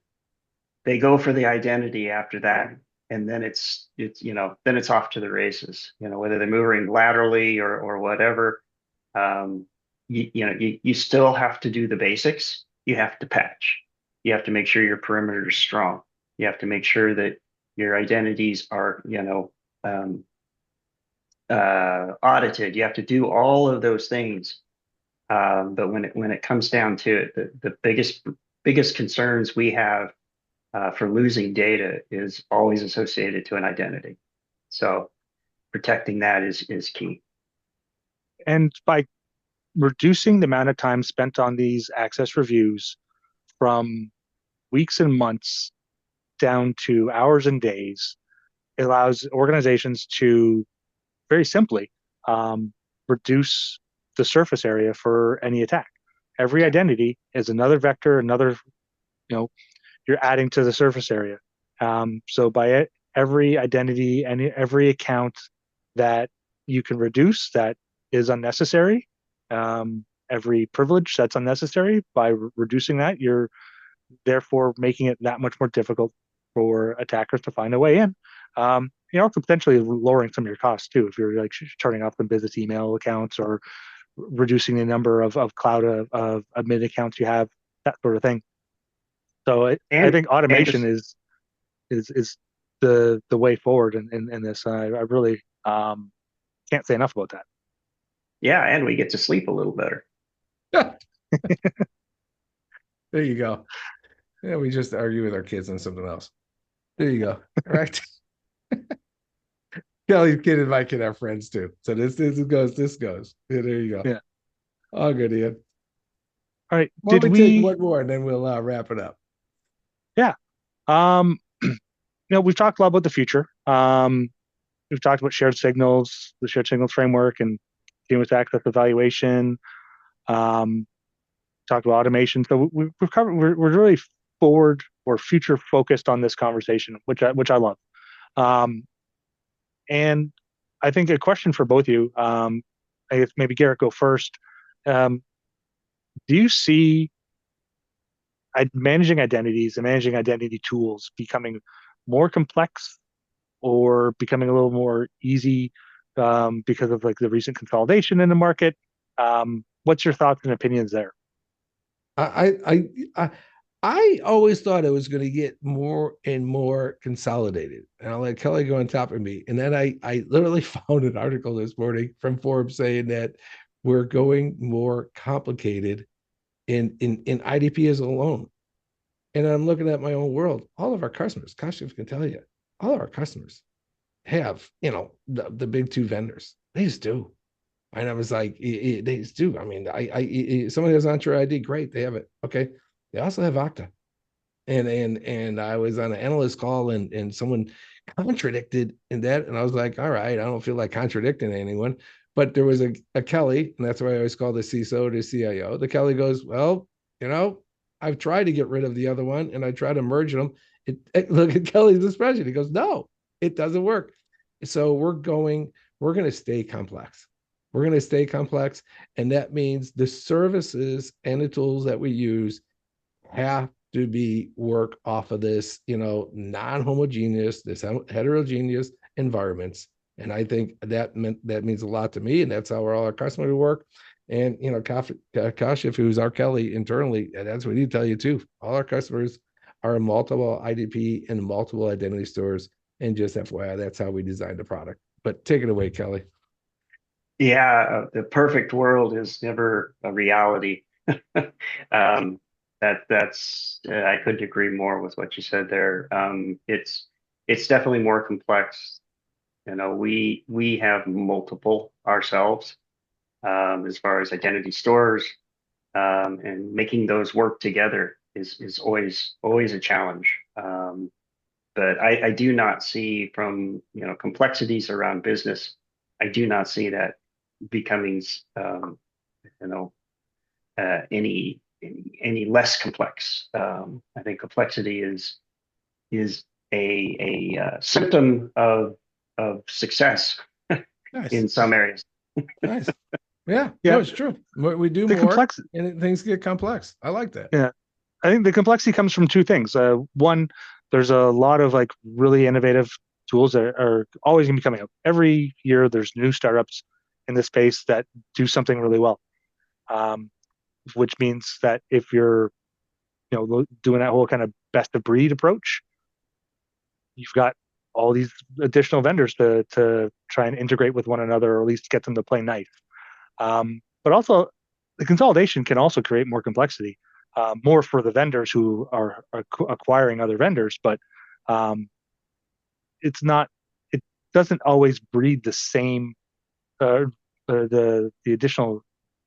they go for the identity after that, and then it's off to the races. Whether they're moving laterally or whatever. Um, you still have to do the basics. You have to patch. You have to make sure your perimeter is strong. You have to make sure that your identities are audited. You have to do all of those things. But when it comes down to it, the biggest concerns we have for losing data is always associated to an identity. So protecting that is key. and by reducing the amount of time spent on these access reviews from weeks and months down to hours and days, it allows organizations to very simply reduce the surface area for any attack. Every Yeah. identity is another vector, you're adding to the surface area. So by every identity and every account that you can reduce that is unnecessary, every privilege that's unnecessary, by reducing that, you're therefore making it that much more difficult for attackers to find a way in. Also potentially lowering some of your costs too, if you're like turning off the business email accounts or reducing the number of cloud of admin accounts you have, that sort of thing. So I And think and automation just is the way forward in this. I really can't say enough about that. Yeah, and we get to sleep a little better. There you go. Yeah, we just argue with our kids on something else. There you go. All right. Kelly's kid and my kid are friends too. So this goes. Yeah, there you go. Yeah. All good, Ian. All right. Why don't we take one more and then we'll wrap it up? Yeah. Um, we've talked a lot about the future. We've talked about shared signals, the shared signals framework, and continuous access evaluation. Talked about automation. So we've covered. We're really forward or future focused on this conversation, which I love. And I think a question for both of you. I guess maybe Garrett go first. Do you see managing identities and managing identity tools becoming more complex or becoming a little more easy because of like the recent consolidation in the market? What's your thoughts and opinions there? I always thought it was going to get more and more consolidated, and I'll let Kelly go on top of me. And then I literally found an article this morning from Forbes saying that we're going more complicated in IDP as alone. And I'm looking at my own world. All of our customers, Kashif can tell you, all of our customers have, the big two vendors. They just do. And I was like, they just do. I mean, somebody has Entra ID, great, they have it. Okay. They also have Okta. And I was on an analyst call and someone contradicted in that. And I was like, all right, I don't feel like contradicting anyone. But there was a Kelly, and that's why I always call the CISO to CIO. The Kelly goes, well, I've tried to get rid of the other one and I tried to merge them. Look at Kelly's expression. He goes, no, it doesn't work. So we're going to stay complex. We're going to stay complex. And that means the services and the tools that we use have to be work off of this, non-homogeneous, this heterogeneous environments. And I think that means a lot to me. And that's how all our customers work. And, Kashif, who's our Kelly internally, and that's what he tell you too. All our customers are multiple IDP and multiple identity stores. And just FYI, that's how we designed the product. But take it away, Kelly. Yeah, the perfect world is never a reality. That's I couldn't agree more with what you said there. It's definitely more complex. We have multiple ourselves as far as identity stores, and making those work together is always a challenge. But I do not see from complexities around business. I do not see that becoming any less complex. I think complexity is a symptom of success Nice. in some areas. Nice. Yeah, Yeah. no, it's true. We do The more, and things get complex. I like that. Yeah, I think the complexity comes from two things. One, there's a lot of like really innovative tools that are always going to be coming up. Every year, there's new startups in this space that do something really well, which means that if you're, doing that whole kind of best of breed approach, you've got all these additional vendors to try and integrate with one another, or at least get them to play nice. But also, the consolidation can also create more complexity, more for the vendors who are acquiring other vendors. But it doesn't always breed the same the additional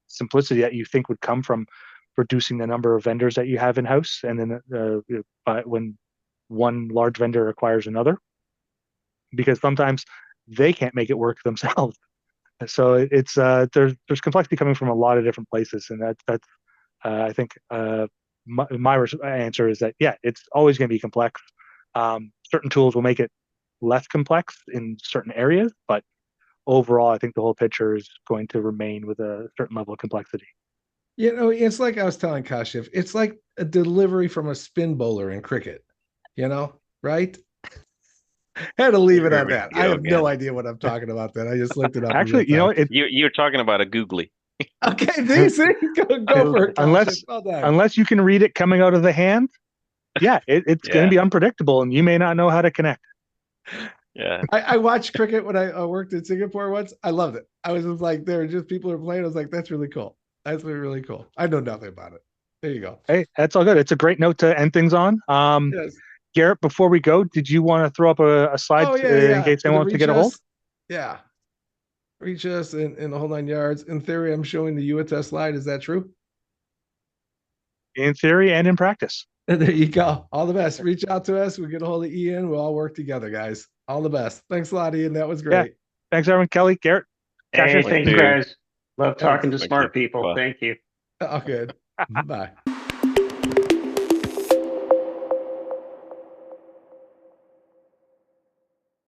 simplicity that you think would come from reducing the number of vendors that you have in house, and then when one large vendor acquires another, because sometimes they can't make it work themselves. So it's there's complexity coming from a lot of different places, and that's I think my answer is that it's always going to be complex. Certain tools will make it less complex in certain areas, but overall, I think the whole picture is going to remain with a certain level of complexity. It's like I was telling Kashif, it's like a delivery from a spin bowler in cricket, right? Had to leave it on that. I have no idea what I'm talking about. Then I just looked it up. Actually, you're talking about a googly. Okay, these go for it. Unless you can read it coming out of the hand, it's going to be unpredictable, and you may not know how to connect. Yeah, I watched cricket when I worked in Singapore once. I loved it. I was just like, there were just people who were playing. I was like, that's really cool. That's really cool. I know nothing about it. There you go. Hey, that's all good. It's a great note to end things on. Yes. Garrett, before we go, did you want to throw up a slide in case anyone wants to get a hold? Yeah. Reach us in the whole 9 yards. In theory, I'm showing the YouAttest slide. Is that true? In theory and in practice. There you go. All the best. Reach out to us. We get a hold of Ian. We'll all work together, guys. All the best. Thanks a lot, Ian. That was Yeah. great. Thanks, everyone. Kelly, Garrett. Catch Hey, you. thanks, you. guys. Love Thanks. talking to Thank smart you. people. Bye. Thank you. Oh, good. Bye.